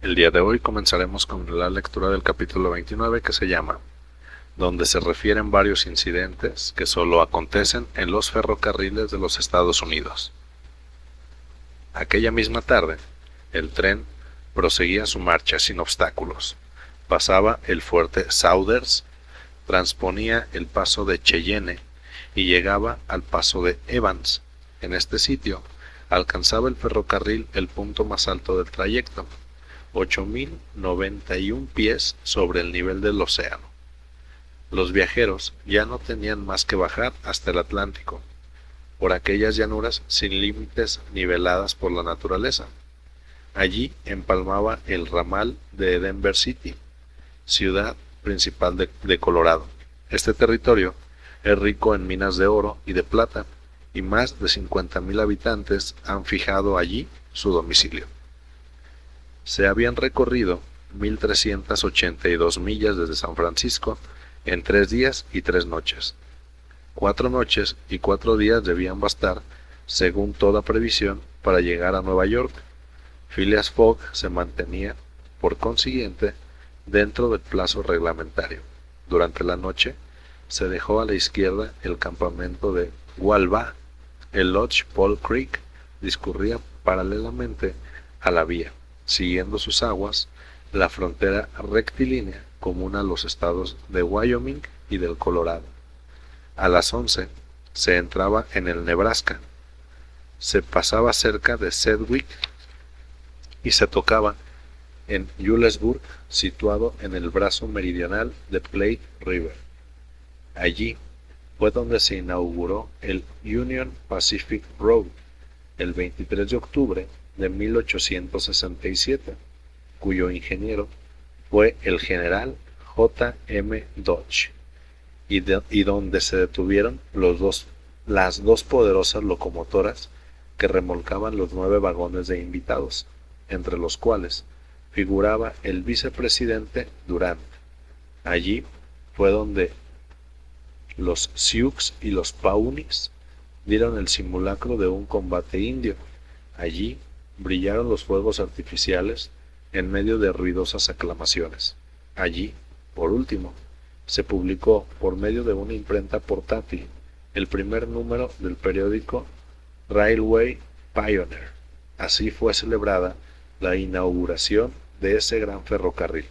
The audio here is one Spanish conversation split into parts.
El día de hoy comenzaremos con la lectura del capítulo 29 que se llama donde se refieren varios incidentes que solo acontecen en los ferrocarriles de los Estados Unidos. Aquella misma tarde, el tren proseguía su marcha sin obstáculos. Pasaba el fuerte Saunders, transponía el paso de Cheyenne y llegaba al paso de Evans. En este sitio alcanzaba el ferrocarril el punto más alto del trayecto, 8.091 pies sobre el nivel del océano. Los viajeros ya no tenían más que bajar hasta el Atlántico, por aquellas llanuras sin límites niveladas por la naturaleza. Allí empalmaba el ramal de Denver City, ciudad principal de Colorado. Este territorio es rico en minas de oro y de plata, y más de 50,000 habitantes han fijado allí su domicilio. Se habían recorrido 1.382 millas desde San Francisco en 3 días y 3 noches. 4 noches y 4 días debían bastar, según toda previsión, para llegar a Nueva York. Phileas Fogg se mantenía, por consiguiente, dentro del plazo reglamentario. Durante la noche se dejó a la izquierda el campamento de Walbah. El Lodge Pole Creek discurría paralelamente a la vía, siguiendo sus aguas la frontera rectilínea común a los estados de Wyoming y del Colorado. A las 11 se entraba en el Nebraska, se pasaba cerca de Sedgwick y se tocaba en Julesburg, situado en el brazo meridional de Platte River. Allí fue donde se inauguró el Union Pacific Road el 23 de octubre de 1867, cuyo ingeniero fue el general J. M. Dodge, y donde se detuvieron las dos poderosas locomotoras que remolcaban los 9 vagones de invitados, entre los cuales figuraba el vicepresidente Durant. Allí fue donde los Sioux y los Pawnees dieron el simulacro de un combate indio. Allí brillaron los fuegos artificiales en medio de ruidosas aclamaciones. Allí, por último, se publicó por medio de una imprenta portátil el primer número del periódico Railway Pioneer. Así fue celebrada la inauguración de ese gran ferrocarril,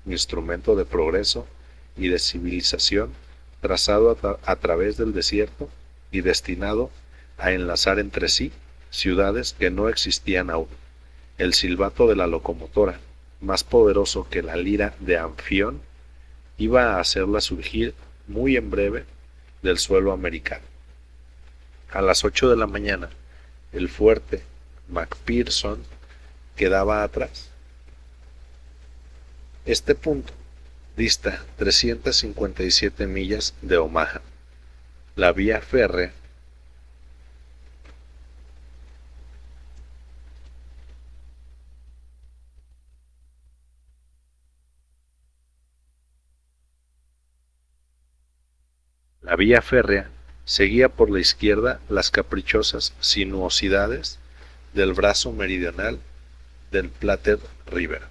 instrumento de progreso y de civilización, trazado a través del desierto y destinado a enlazar entre sí ciudades que no existían aún. El silbato de la locomotora, más poderoso que la lira de Anfión, iba a hacerla surgir muy en breve del suelo americano. A las 8 de la mañana, el fuerte McPherson quedaba atrás. Este punto dista 357 millas de Omaha. La vía férrea seguía por la izquierda las caprichosas sinuosidades del brazo meridional del Platte River.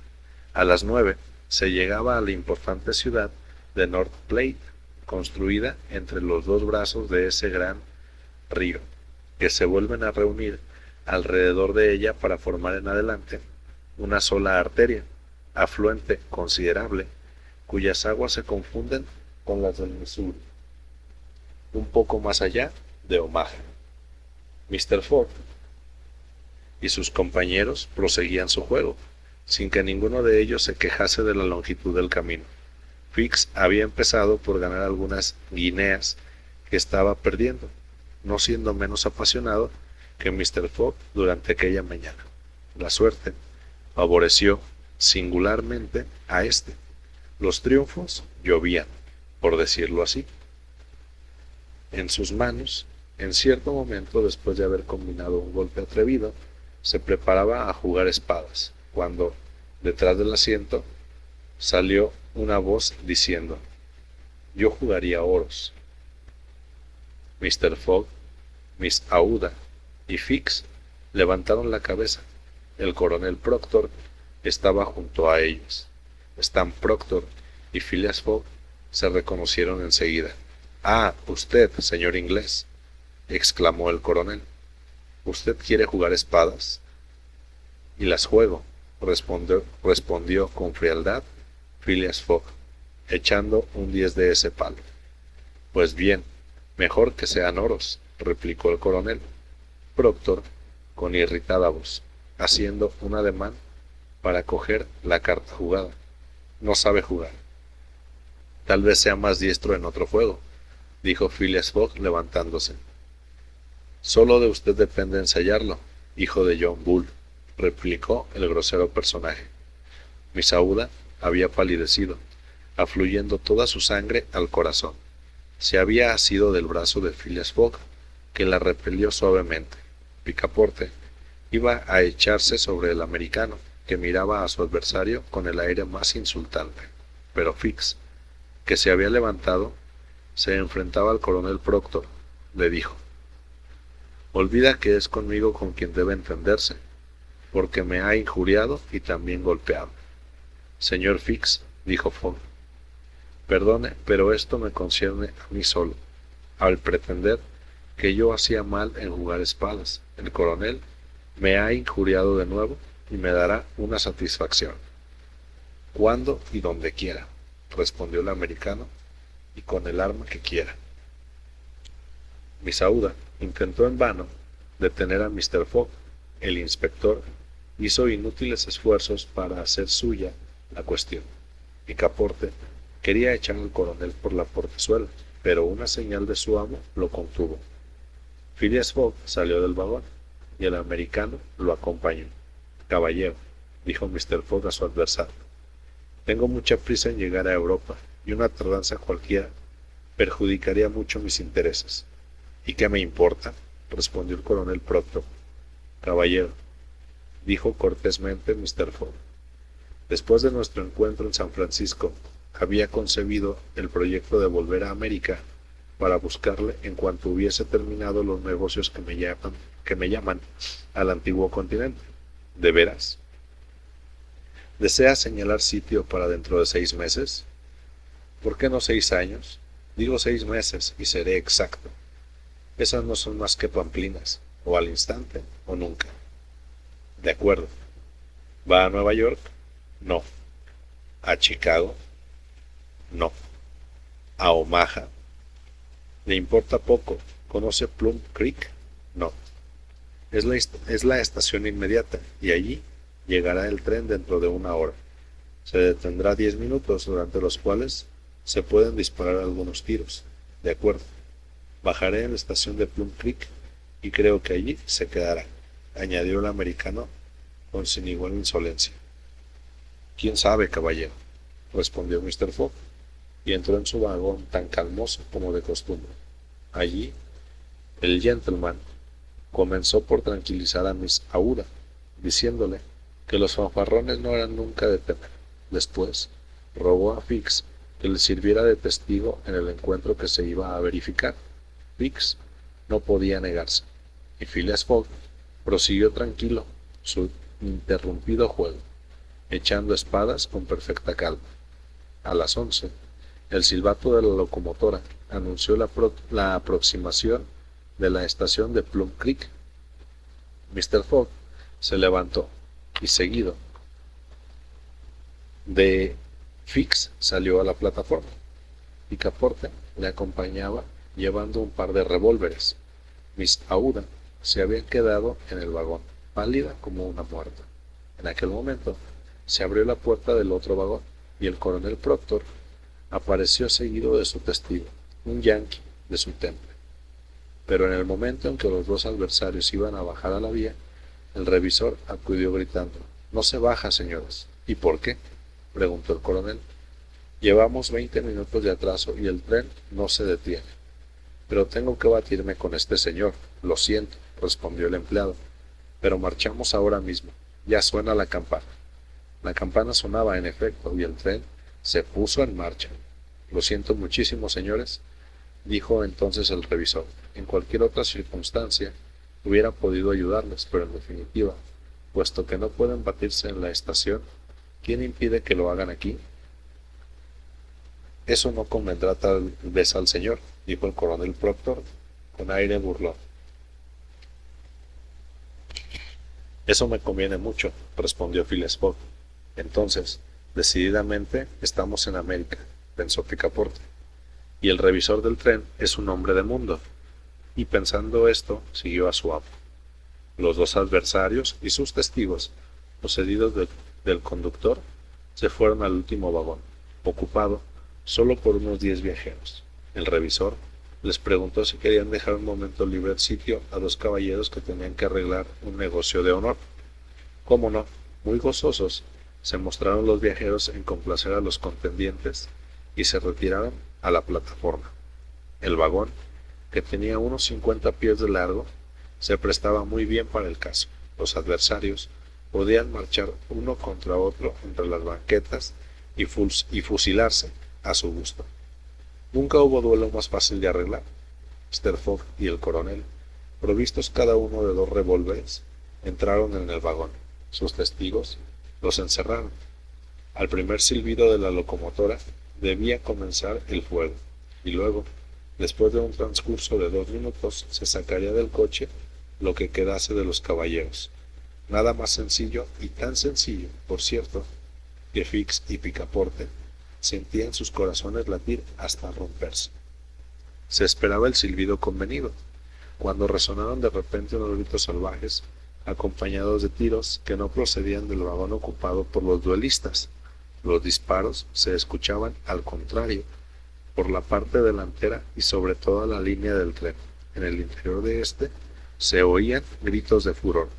A las 9 se llegaba a la importante ciudad de North Platte, construida entre los dos brazos de ese gran río, que se vuelven a reunir alrededor de ella para formar en adelante una sola arteria, afluente considerable, cuyas aguas se confunden con las del Missouri, un poco más allá de Omaha. Mr. Fogg y sus compañeros proseguían su juego, sin que ninguno de ellos se quejase de la longitud del camino. Fix había empezado por ganar algunas guineas que estaba perdiendo, no siendo menos apasionado que Mr. Fogg durante aquella mañana. La suerte favoreció singularmente a este. Los triunfos llovían, por decirlo así, en sus manos. En cierto momento, después de haber combinado un golpe atrevido, se preparaba a jugar espadas, cuando, detrás del asiento, salió una voz diciendo: «Yo jugaría oros». Mr. Fogg, Miss Aouda y Fix levantaron la cabeza. El coronel Proctor estaba junto a ellos. Stan Proctor y Phileas Fogg se reconocieron enseguida. «Ah, usted, señor inglés», exclamó el coronel. «¿Usted quiere jugar espadas?» «Y las juego», respondió con frialdad Phileas Fogg, echando un 10 de ese palo. «Pues bien, mejor que sean oros», replicó el coronel Proctor con irritada voz, haciendo un ademán para coger la carta jugada. «No sabe jugar». «Tal vez sea más diestro en otro juego», dijo Phileas Fogg levantándose. «Solo de usted depende ensayarlo, hijo de John Bull», replicó el grosero personaje. Miss Aouda había palidecido, afluyendo toda su sangre al corazón. Se había asido del brazo de Phileas Fogg, que la repelió suavemente. Picaporte iba a echarse sobre el americano, que miraba a su adversario con el aire más insultante, pero Fix, que se había levantado, se enfrentaba al coronel Proctor. Le dijo: «Olvida que es conmigo con quien debe entenderse, porque me ha injuriado y también golpeado». «Señor Fix», dijo Fogg, «perdone, pero esto me concierne a mí solo. Al pretender que yo hacía mal en jugar espadas, el coronel me ha injuriado de nuevo y me dará una satisfacción». «Cuando y donde quiera», respondió el americano, «y con el arma que quiera». Miss Aouda intentó en vano detener a Mr. Fogg. El inspector hizo inútiles esfuerzos para hacer suya la cuestión. Picaporte quería echar al coronel por la portezuela, pero una señal de su amo lo contuvo. Phileas Fogg salió del vagón y el americano lo acompañó. «Caballero», dijo Mr. Fogg a su adversario, «tengo mucha prisa en llegar a Europa y una tardanza cualquiera perjudicaría mucho mis intereses». «¿Y qué me importa?», respondió el coronel Proctor. «Caballero», dijo cortésmente Mr. Fogg, «después de nuestro encuentro en San Francisco, había concebido el proyecto de volver a América para buscarle en cuanto hubiese terminado los negocios que me llaman al antiguo continente. ¿De veras? ¿Desea señalar sitio para dentro de 6 meses? ¿Por qué no 6 años? Digo 6 meses y seré exacto. Esas no son más que pamplinas, o al instante o nunca». «De acuerdo». «¿Va a Nueva York?» «No». «¿A Chicago?» «No». «¿A Omaha?» «Le importa poco. ¿Conoce Plum Creek?» «No». Es la estación inmediata, y allí llegará el tren dentro de 1 hora. Se detendrá 10 minutos, durante los cuales se pueden disparar algunos tiros». «De acuerdo». «Bajaré en la estación de Plum Creek y creo que allí se quedará», añadió el americano con sin igual insolencia. «¿Quién sabe, caballero?», respondió Mr. Fogg, y entró en su vagón tan calmoso como de costumbre. Allí, el gentleman comenzó por tranquilizar a Miss Aouda, diciéndole que los fanfarrones no eran nunca de temer. Después, rogó a Fix que le sirviera de testigo en el encuentro que se iba a verificar. Fix no podía negarse, y Phileas Fogg prosiguió tranquilo su interrumpido juego, echando espadas con perfecta calma. A las 11, el silbato de la locomotora anunció la aproximación de la estación de Plum Creek. Mr. Fogg se levantó y, seguido de Fix, salió a la plataforma. Picaporte le acompañaba llevando un par de revólveres. Miss Aouda se había quedado en el vagón, pálida como una muerta. En aquel momento se abrió la puerta del otro vagón y el coronel Proctor apareció seguido de su testigo, un yanqui de su temple. Pero en el momento en que los dos adversarios iban a bajar a la vía, el revisor acudió gritando: «No se baja, señores». «¿Y por qué?», preguntó el coronel. «Llevamos 20 minutos de atraso y el tren no se detiene». «Pero tengo que batirme con este señor. Lo siento», respondió el empleado, «pero marchamos ahora mismo. Ya suena la campana». La campana sonaba en efecto y el tren se puso en marcha. «Lo siento muchísimo, señores», dijo entonces el revisor. «En cualquier otra circunstancia hubiera podido ayudarles, pero en definitiva puesto que no pueden batirse en la estación, ¿quién impide que lo hagan aquí? Eso no convendrá tal vez al señor, dijo el coronel Proctor con aire burlón. Eso me conviene mucho, respondió Phileas Fogg. Entonces, decididamente, estamos en América, pensó Picaporte, y el revisor del tren es un hombre de mundo. Y pensando esto, siguió a su amo. Los dos adversarios y sus testigos, poseídos del conductor, se fueron al último vagón, ocupado solo por unos 10 viajeros. El revisor les preguntó si querían dejar un momento libre el sitio a dos caballeros que tenían que arreglar un negocio de honor. Cómo no, muy gozosos, se mostraron los viajeros en complacer a los contendientes y se retiraron a la plataforma. El vagón, que tenía unos 50 pies de largo, se prestaba muy bien para el caso. Los adversarios podían marchar uno contra otro entre las banquetas y fusilarse a su gusto. Nunca hubo duelo más fácil de arreglar. Mr. Fogg y el coronel, provistos cada uno de 2 revólveres, entraron en el vagón. Sus testigos los encerraron. Al primer silbido de la locomotora debía comenzar el fuego, y luego, después de un transcurso de 2 minutos, se sacaría del coche lo que quedase de los caballeros. Nada más sencillo, y tan sencillo, por cierto, que Fix y Picaporte sentían sus corazones latir hasta romperse. Se esperaba el silbido convenido, cuando resonaron de repente unos gritos salvajes, acompañados de tiros que no procedían del vagón ocupado por los duelistas. Los disparos se escuchaban, al contrario, por la parte delantera y sobre toda la línea del tren. En el interior de éste se oían gritos de furor.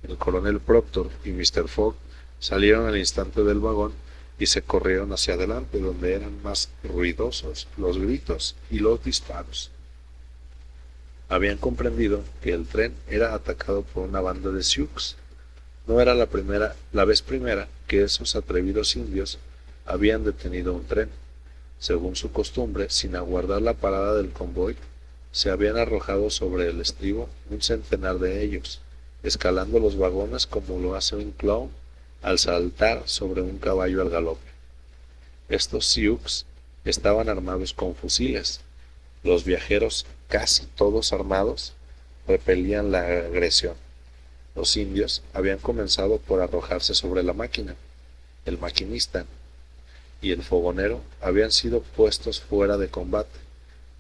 El coronel Proctor y Mr. Fogg salieron al instante del vagón y se corrieron hacia adelante, donde eran más ruidosos los gritos y los disparos. Habían comprendido que el tren era atacado por una banda de Sioux. No era la vez primera que esos atrevidos indios habían detenido un tren. Según su costumbre, sin aguardar la parada del convoy, se habían arrojado sobre el estribo un centenar de ellos, escalando los vagones como lo hace un clown al saltar sobre un caballo al galope. Estos Sioux estaban armados con fusiles. Los viajeros, casi todos armados, repelían la agresión. Los indios habían comenzado por arrojarse sobre la máquina. El maquinista y el fogonero habían sido puestos fuera de combate.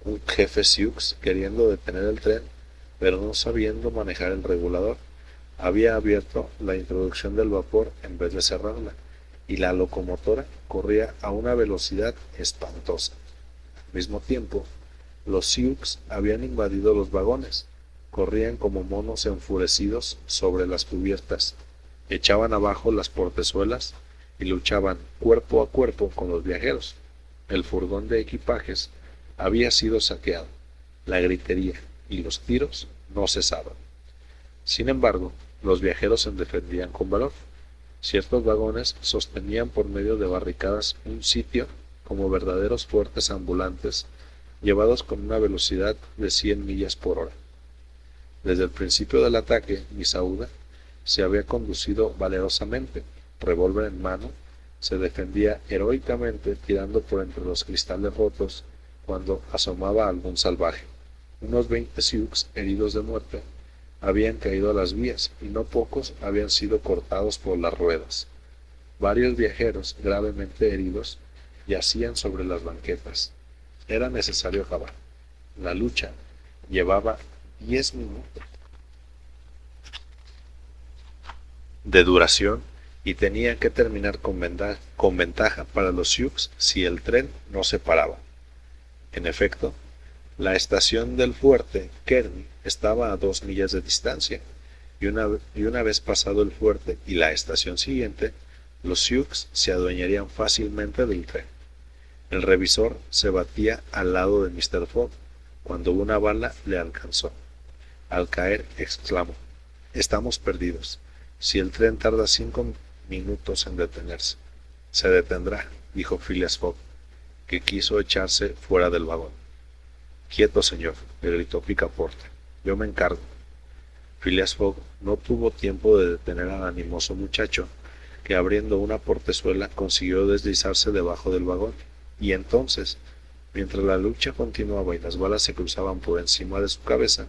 Un jefe Sioux, queriendo detener el tren, pero no sabiendo manejar el regulador, había abierto la introducción del vapor en vez de cerrarla, y la locomotora corría a una velocidad espantosa. Al mismo tiempo, los Sioux habían invadido los vagones, corrían como monos enfurecidos sobre las cubiertas, echaban abajo las portezuelas y luchaban cuerpo a cuerpo con los viajeros. El furgón de equipajes había sido saqueado. La gritería y los tiros no cesaban. Sin embargo, los viajeros se defendían con valor. Ciertos vagones sostenían por medio de barricadas un sitio como verdaderos fuertes ambulantes, llevados con una velocidad de 100 millas por hora. Desde el principio del ataque, Miss Aouda se había conducido valerosamente. Revólver en mano, se defendía heroicamente tirando por entre los cristales rotos cuando asomaba algún salvaje. Unos 20 Sioux heridos de muerte habían caído a las vías y no pocos habían sido cortados por las ruedas. Varios viajeros gravemente heridos yacían sobre las banquetas. Era necesario acabar. La lucha llevaba 10 minutos de duración y tenía que terminar con ventaja para los Sioux si el tren no se paraba. En efecto, la estación del fuerte Kearny estaba a 2 millas de distancia, y una vez pasado el fuerte y la estación siguiente, los Sioux se adueñarían fácilmente del tren. El revisor se batía al lado de Mr. Fogg cuando una bala le alcanzó. Al caer, exclamó: «Estamos perdidos. Si el tren tarda 5 minutos en detenerse». «Se detendrá», dijo Phileas Fogg, que quiso echarse fuera del vagón. «Quieto, señor», le gritó Picaporte. «Yo me encargo». Phileas Fogg no tuvo tiempo de detener al animoso muchacho, que abriendo una portezuela consiguió deslizarse debajo del vagón, y entonces, mientras la lucha continuaba y las balas se cruzaban por encima de su cabeza,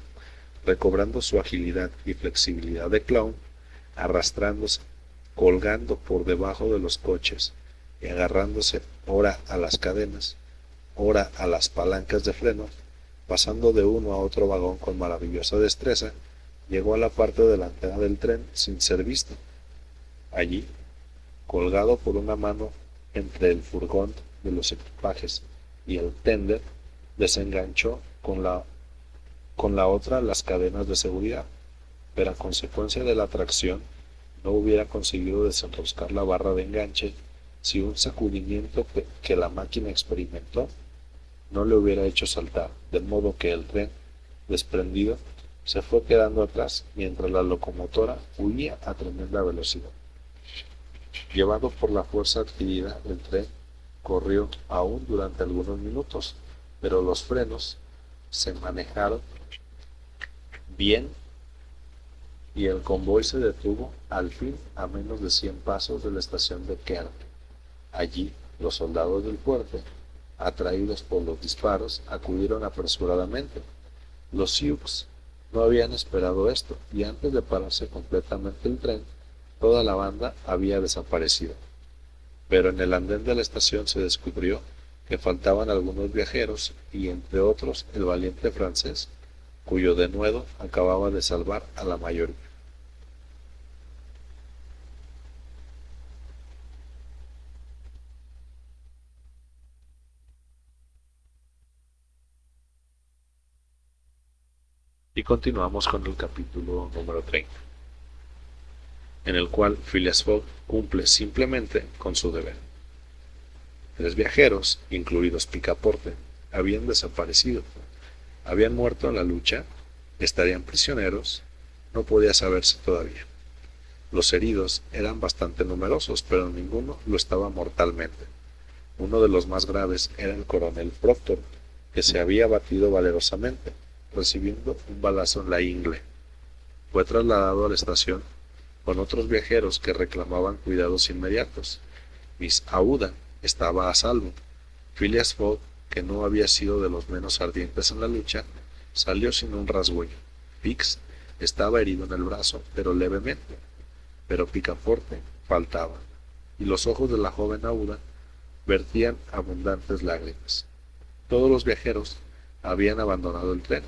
recobrando su agilidad y flexibilidad de clown, arrastrándose, colgando por debajo de los coches y agarrándose ora a las cadenas, ora a las palancas de freno, pasando de uno a otro vagón con maravillosa destreza, llegó a la parte delantera del tren sin ser visto. Allí, colgado por una mano entre el furgón de los equipajes y el tender, desenganchó con la otra las cadenas de seguridad, pero a consecuencia de la tracción no hubiera conseguido desenroscar la barra de enganche si un sacudimiento que la máquina experimentó no le hubiera hecho saltar, de modo que el tren, desprendido, se fue quedando atrás mientras la locomotora huía a tremenda velocidad. Llevado por la fuerza adquirida, el tren corrió aún durante algunos minutos, pero los frenos se manejaron bien y el convoy se detuvo al fin a menos de 100 pasos de la estación de Kearney. Allí, los soldados del fuerte, atraídos por los disparos, acudieron apresuradamente. Los Sioux no habían esperado esto, y antes de pararse completamente el tren, toda la banda había desaparecido. Pero en el andén de la estación se descubrió que faltaban algunos viajeros, y entre otros el valiente francés, cuyo denuedo acababa de salvar a la mayoría. Y continuamos con el capítulo número 30, en el cual Phileas Fogg cumple simplemente con su deber. 3 viajeros, incluidos Picaporte, habían desaparecido. Habían muerto en la lucha, estarían prisioneros, no podía saberse todavía. Los heridos eran bastante numerosos, pero ninguno lo estaba mortalmente. Uno de los más graves era el coronel Proctor, que se había batido valerosamente, recibiendo un balazo en la ingle. Fue trasladado a la estación con otros viajeros que reclamaban cuidados inmediatos. Miss Aouda estaba a salvo. Phileas Fogg, que no había sido de los menos ardientes en la lucha, salió sin un rasguño. Fix estaba herido en el brazo, pero levemente. Pero Picaporte faltaba, y los ojos de la joven Aouda vertían abundantes lágrimas. Todos los viajeros habían abandonado el tren.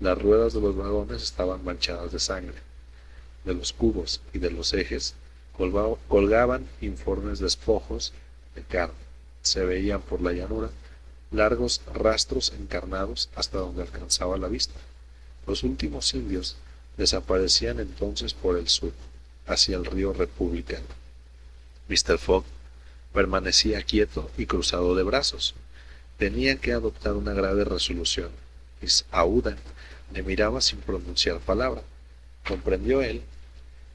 Las ruedas de los vagones estaban manchadas de sangre. De los cubos y de los ejes colgaban informes despojos de carne. Se veían por la llanura largos rastros encarnados hasta donde alcanzaba la vista. Los últimos indios desaparecían entonces por el sur, hacia el río Republicano. Mr. Fogg permanecía quieto y cruzado de brazos. Tenía que adoptar una grave resolución. Miss Aouda le miraba sin pronunciar palabra. ¿Comprendió él?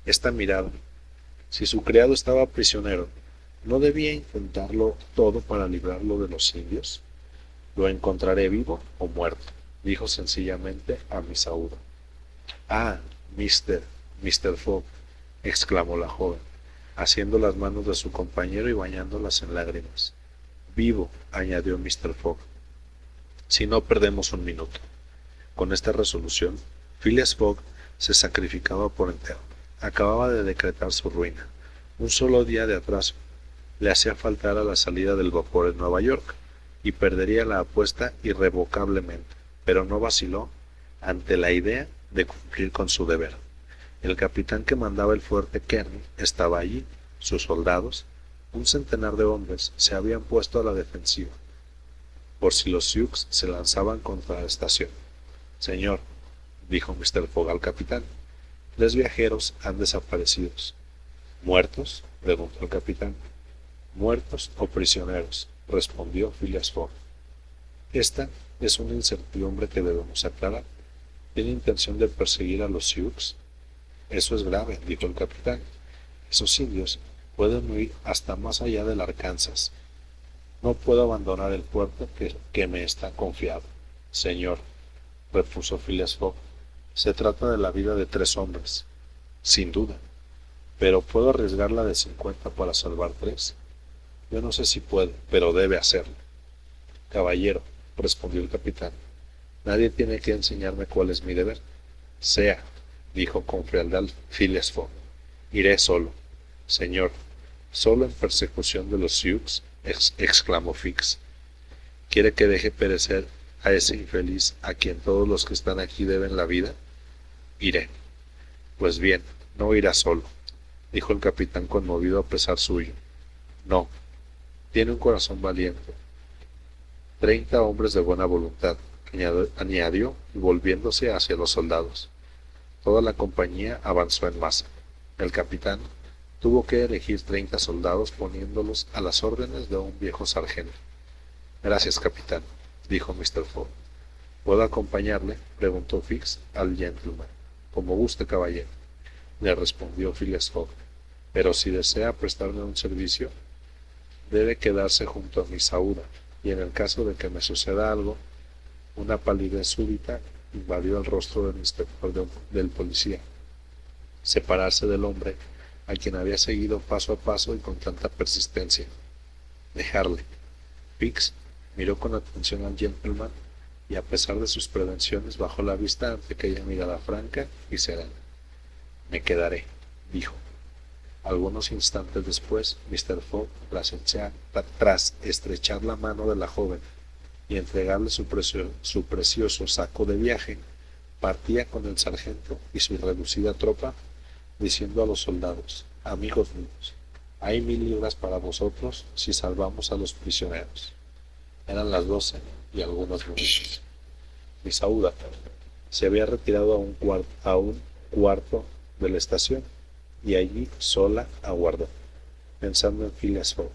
Esta mirada. Si su criado estaba prisionero, ¿no debía intentarlo todo para librarlo de los indios? Lo encontraré vivo o muerto, dijo sencillamente a Miss Aouda. Ah, Mr. Fogg, exclamó la joven, haciendo las manos de su compañero y bañándolas en lágrimas. Vivo, añadió Mr. Fogg, si no perdemos un minuto. Con esta resolución, Phileas Fogg se sacrificaba por entero. Acababa de decretar su ruina. Un solo día de atraso le hacía faltar a la salida del vapor en Nueva York, y perdería la apuesta irrevocablemente, pero no vaciló ante la idea de cumplir con su deber. El capitán que mandaba el fuerte Kearney estaba allí. Sus soldados, un centenar de hombres, se habían puesto a la defensiva, por si los Sioux se lanzaban contra la estación. Señor, dijo Mr. Fogg al capitán, 3 viajeros han desaparecido. ¿Muertos?, preguntó el capitán. ¿Muertos o prisioneros?, respondió Phileas Fogg. Esta es una incertidumbre que debemos aclarar. ¿Tiene intención de perseguir a los Sioux? Eso es grave, dijo el capitán. Esos indios pueden huir hasta más allá del Arkansas. No puedo abandonar el puerto que me está confiado. Señor, repuso Phileas Fogg, Se trata de la vida de 3 hombres, sin duda, pero ¿puedo arriesgar la de 50 para salvar 3? Yo no sé si puede, pero debe hacerlo. Caballero, respondió el capitán, nadie tiene que enseñarme cuál es mi deber. Sea, dijo con frialdad Phileas Fogg, iré solo. Señor, solo en persecución de los Sioux, exclamó Fix. ¿Quiere que deje perecer a ese infeliz a quien todos los que están aquí deben la vida? Iré. Pues bien, no irá solo, dijo el capitán conmovido a pesar suyo. No, tiene un corazón valiente. 30 hombres de buena voluntad, añadió, volviéndose hacia los soldados. Toda la compañía avanzó en masa. El capitán tuvo que elegir 30 soldados poniéndolos a las órdenes de un viejo sargento. Gracias, capitán, dijo Mr. Fogg. ¿Puedo acompañarle?, preguntó Fix al gentleman. Como guste, caballero, le respondió Phileas Fogg, pero si desea prestarme un servicio, debe quedarse junto a Miss Aouda, y en el caso de que me suceda algo. Una palidez súbita invadió el rostro del inspector del policía. Separarse del hombre a quien había seguido paso a paso y con tanta persistencia. Dejarle. Fix miró con atención al gentleman y a pesar de sus prevenciones bajó la vista ante aquella mirada franca y serena. Me quedaré, dijo. Algunos instantes después, Mr. Fogg, tras estrechar la mano de la joven y entregarle su precioso saco de viaje, partía con el sargento y su reducida tropa, diciendo a los soldados: amigos míos, hay 1000 libras para vosotros si salvamos a los prisioneros. Eran las 12 y algunos minutos. Miss Aouda se había retirado a un cuarto de la estación y allí sola aguardó, pensando en Phileas Fogg,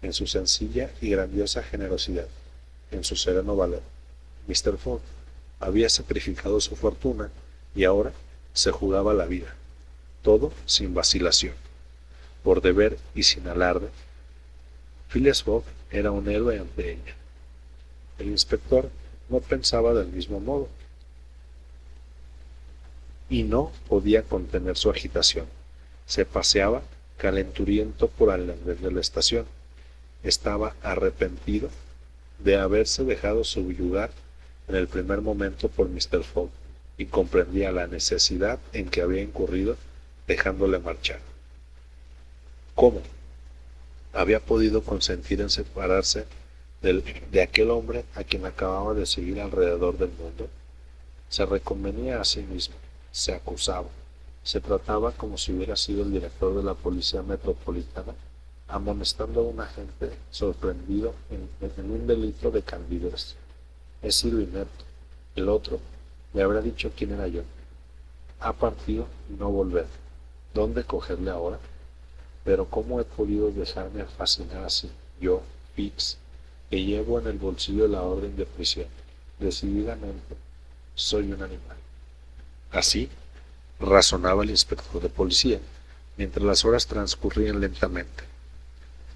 en su sencilla y grandiosa generosidad, en su sereno valor. Mr. Fogg había sacrificado su fortuna y ahora se jugaba la vida, todo sin vacilación, por deber y sin alarde. Phileas Fogg era un héroe ante ella. El inspector no pensaba del mismo modo y no podía contener su agitación. Se paseaba calenturiento por el andén de la estación. Estaba arrepentido de haberse dejado subyugar en el primer momento por Mr. Fogg y comprendía la necesidad en que había incurrido dejándole marchar. ¿Cómo había podido consentir en separarse de aquel hombre a quien acababa de seguir alrededor del mundo? Se reconvenía a sí mismo, se acusaba, se trataba como si hubiera sido el director de la policía metropolitana amonestando a un agente sorprendido en un delito de candidez. He sido inepto. El otro le habrá dicho quién era yo. Ha partido y no volver. ¿Dónde cogerle ahora? Pero ¿cómo he podido dejarme fascinar así? Yo, Fix, que llevo en el bolsillo la orden de prisión. Decididamente, soy un animal. Así razonaba el inspector de policía, mientras las horas transcurrían lentamente.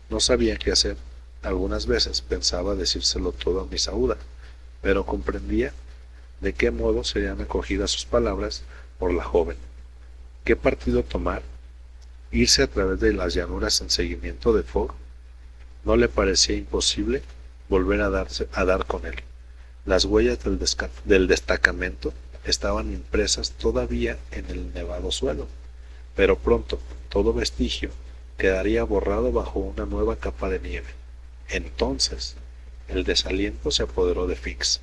No sabía qué hacer. Algunas veces pensaba decírselo todo a Miss Aouda, pero comprendía de qué modo serían acogidas sus palabras por la joven. ¿Qué partido tomar? ¿Irse a través de las llanuras en seguimiento de Fogg? No le parecía imposible volver a dar con él. Las huellas del destacamento estaban impresas todavía en el nevado suelo, pero pronto todo vestigio quedaría borrado bajo una nueva capa de nieve. Entonces, el desaliento se apoderó de Fix.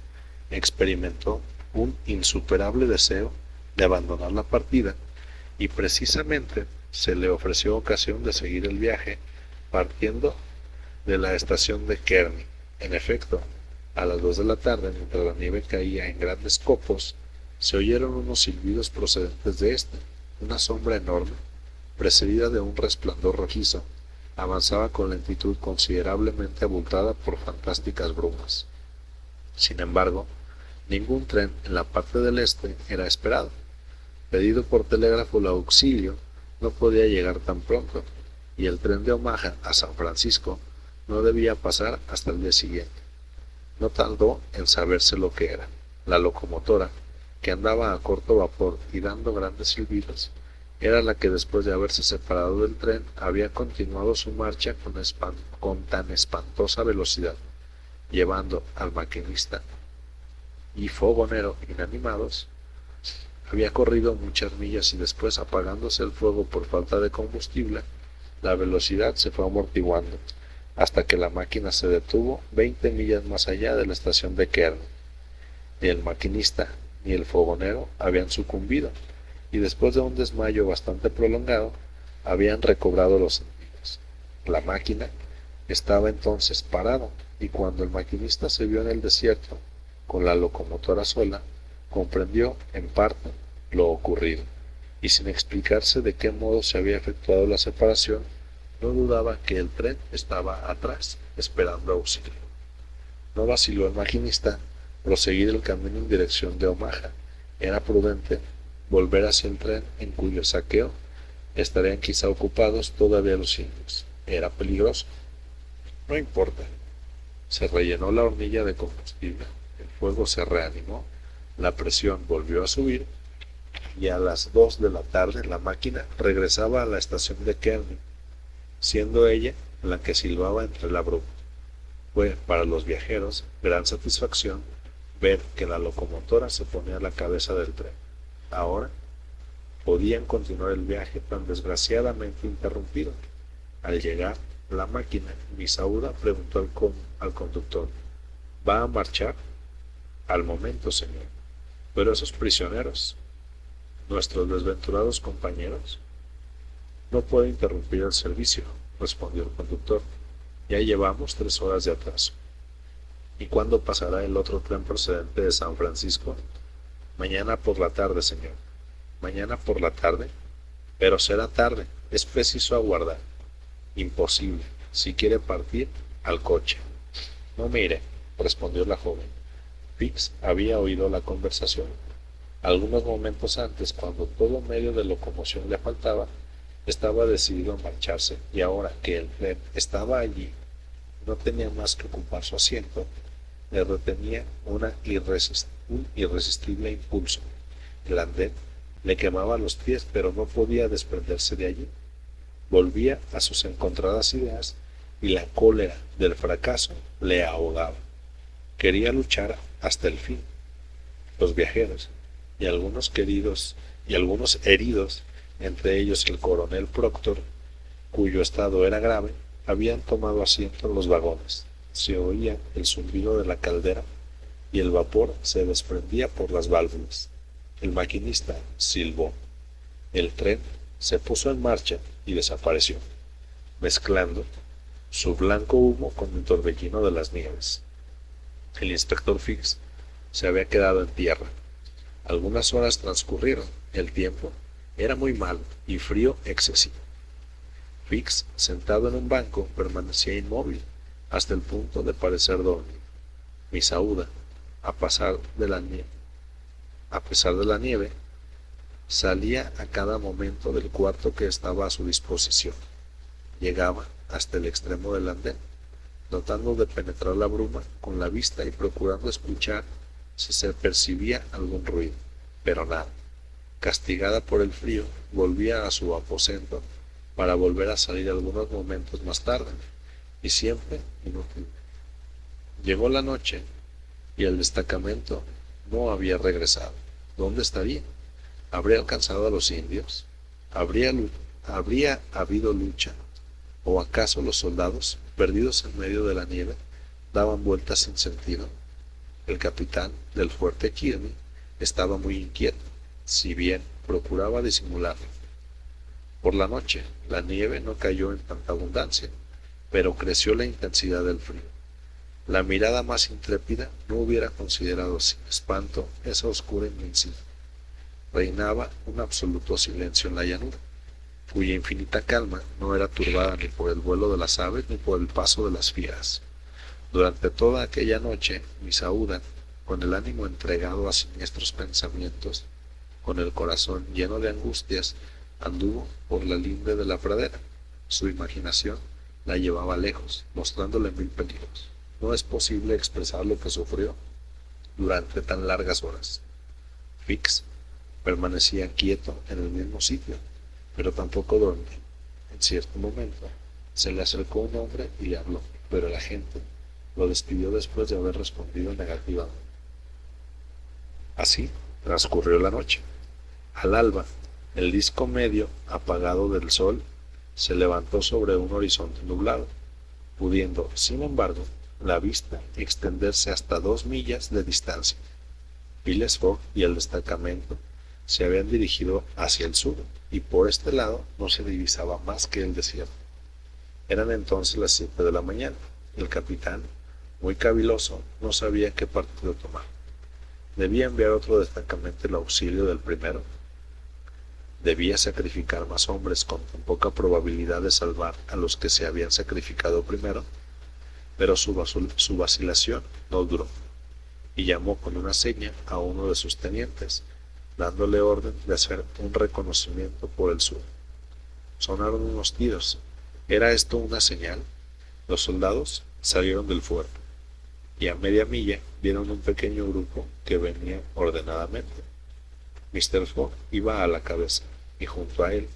Experimentó un insuperable deseo de abandonar la partida y precisamente se le ofreció ocasión de seguir el viaje partiendo de la estación de Kearney. En efecto, a las 2 de la tarde, mientras la nieve caía en grandes copos, se oyeron unos silbidos procedentes de éste. Una sombra enorme, precedida de un resplandor rojizo, avanzaba con lentitud considerablemente abultada por fantásticas brumas. Sin embargo, ningún tren en la parte del este era esperado. Pedido por telégrafo el auxilio no podía llegar tan pronto, y el tren de Omaha a San Francisco no debía pasar hasta el día siguiente. No tardó en saberse lo que era. La locomotora, que andaba a corto vapor y dando grandes silbidos, era la que después de haberse separado del tren había continuado su marcha con tan espantosa velocidad, llevando al maquinista y fogonero inanimados. Había corrido muchas millas y después, apagándose el fuego por falta de combustible, la velocidad se fue amortiguando, hasta que la máquina se detuvo 20 millas más allá de la estación de Kearney. Ni el maquinista ni el fogonero habían sucumbido, y después de un desmayo bastante prolongado, habían recobrado los sentidos. La máquina estaba entonces parada, y cuando el maquinista se vio en el desierto, con la locomotora sola, comprendió, en parte, lo ocurrido, y sin explicarse de qué modo se había efectuado la separación, no dudaba que el tren estaba atrás, esperando auxilio. No vaciló el maquinista proseguir el camino en dirección de Omaha. Era prudente volver hacia el tren en cuyo saqueo estarían quizá ocupados todavía los indios. Era peligroso. No importa. Se rellenó la hornilla de combustible, el fuego se reanimó, la presión volvió a subir, y a las 2 de la tarde la máquina regresaba a la estación de Kearney, siendo ella la que silbaba entre la bruma. Fue para los viajeros gran satisfacción ver que la locomotora se ponía a la cabeza del tren. Ahora podían continuar el viaje tan desgraciadamente interrumpido. Al llegar la máquina, Misauda preguntó al conductor: ¿Va a marchar? Al momento, señor. Pero esos prisioneros, nuestros desventurados compañeros. No puedo interrumpir el servicio, respondió el conductor. Ya llevamos 3 horas de atraso. ¿Y cuándo pasará el otro tren procedente de San Francisco? Mañana por la tarde, señor. Mañana por la tarde. Pero será tarde. Es preciso aguardar. Imposible. Si quiere partir, al coche. No mire, respondió la joven. Fix había oído la conversación. Algunos momentos antes, cuando todo medio de locomoción le faltaba, estaba decidido a marcharse, y ahora que el tren estaba allí, no tenía más que ocupar su asiento, le retenía un irresistible impulso. El andén le quemaba los pies, pero no podía desprenderse de allí. Volvía a sus encontradas ideas, y la cólera del fracaso le ahogaba. Quería luchar hasta el fin. Los viajeros, y algunos heridos, entre ellos el coronel Proctor, cuyo estado era grave, habían tomado asiento en los vagones. Se oía el zumbido de la caldera y el vapor se desprendía por las válvulas. El maquinista silbó. El tren se puso en marcha y desapareció, mezclando su blanco humo con el torbellino de las nieves. El inspector Fix se había quedado en tierra. Algunas horas transcurrieron. El tiempo era muy malo y frío excesivo. Fix, sentado en un banco, permanecía inmóvil hasta el punto de parecer dormir. Misauda, a pesar de la nieve, salía a cada momento del cuarto que estaba a su disposición. Llegaba hasta el extremo del andén, tratando de penetrar la bruma con la vista y procurando escuchar si se percibía algún ruido, pero nada. Castigada por el frío, volvía a su aposento para volver a salir algunos momentos más tarde, y siempre inútil. Llegó la noche y el destacamento no había regresado. ¿Dónde estaría? ¿Habría alcanzado a los indios? ¿Habría habido lucha? ¿O acaso los soldados, perdidos en medio de la nieve, daban vueltas sin sentido? El capitán del fuerte Kearney estaba muy inquieto, si bien procuraba disimularlo. Por la noche, la nieve no cayó en tanta abundancia, pero creció la intensidad del frío. La mirada más intrépida no hubiera considerado sin espanto esa oscura inmensidad. Reinaba un absoluto silencio en la llanura, cuya infinita calma no era turbada ni por el vuelo de las aves ni por el paso de las fieras. Durante toda aquella noche, Misauda, con el ánimo entregado a siniestros pensamientos, con el corazón lleno de angustias, anduvo por la linde de la pradera. Su imaginación la llevaba lejos, mostrándole 1000 peligros. No es posible expresar lo que sufrió durante tan largas horas. Fix permanecía quieto en el mismo sitio, pero tampoco dormía. En cierto momento se le acercó un hombre y le habló, pero el agente lo despidió después de haber respondido negativamente. Así transcurrió la noche. Al alba, el disco medio apagado del sol se levantó sobre un horizonte nublado, pudiendo, sin embargo, la vista extenderse hasta 2 millas de distancia. Phileas Fogg y el destacamento se habían dirigido hacia el sur, y por este lado no se divisaba más que el desierto. Eran entonces las 7 de la mañana. El capitán, muy caviloso, no sabía qué partido tomar. ¿Debía enviar otro destacamento en auxilio del primero? ¿Debía sacrificar más hombres con tan poca probabilidad de salvar a los que se habían sacrificado primero? Pero su vacilación no duró, y llamó con una seña a uno de sus tenientes, dándole orden de hacer un reconocimiento por el sur. Sonaron unos tiros. ¿Era esto una señal? Los soldados salieron del fuerte, y a media milla vieron un pequeño grupo que venía ordenadamente. Mr. Fogg iba a la cabeza, y junto a él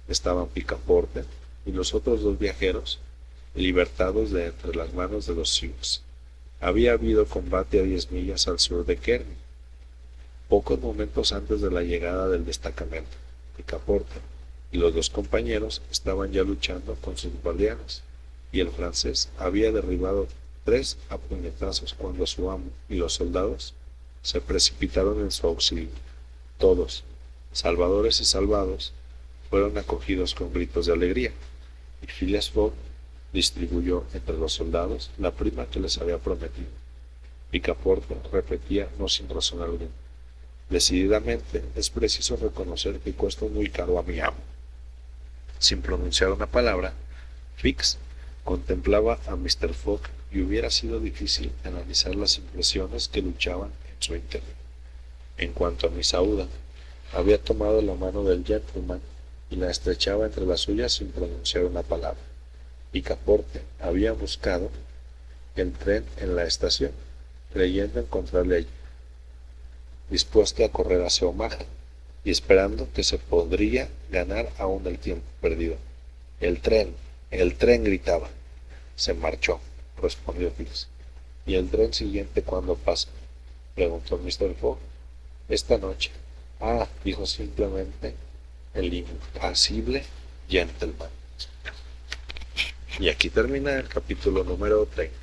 estaban Picaporte y los otros 2 viajeros, libertados de entre las manos de los Sioux. Había habido combate a 10 millas al sur de Kearney. Pocos momentos antes de la llegada del destacamento, Picaporte y los 2 compañeros estaban ya luchando con sus guardianes, y el francés había derribado 3 a puñetazos cuando su amo y los soldados se precipitaron en su auxilio. Todos, salvadores y salvados, fueron acogidos con gritos de alegría, y Phileas Fogg distribuyó entre los soldados la prima que les había prometido. Picaporte repetía no sin razón alguna: decididamente es preciso reconocer que cuesta muy caro a mi amo. Sin pronunciar una palabra, Fix contemplaba a Mr. Fogg, y hubiera sido difícil analizar las impresiones que luchaban en su interior. En cuanto a Miss Aouda, había tomado la mano del gentleman y la estrechaba entre las suyas sin pronunciar una palabra. Picaporte había buscado el tren en la estación, creyendo encontrarle allí, dispuesto a correr hacia Omaha, y esperando que se podría ganar aún el tiempo perdido. El tren, gritaba. Se marchó, respondió Fix. ¿Y el tren siguiente cuándo pasa?, preguntó Mr. Fogg. Esta noche. Ah, dijo simplemente el impasible gentleman. Y aquí termina el capítulo número 30.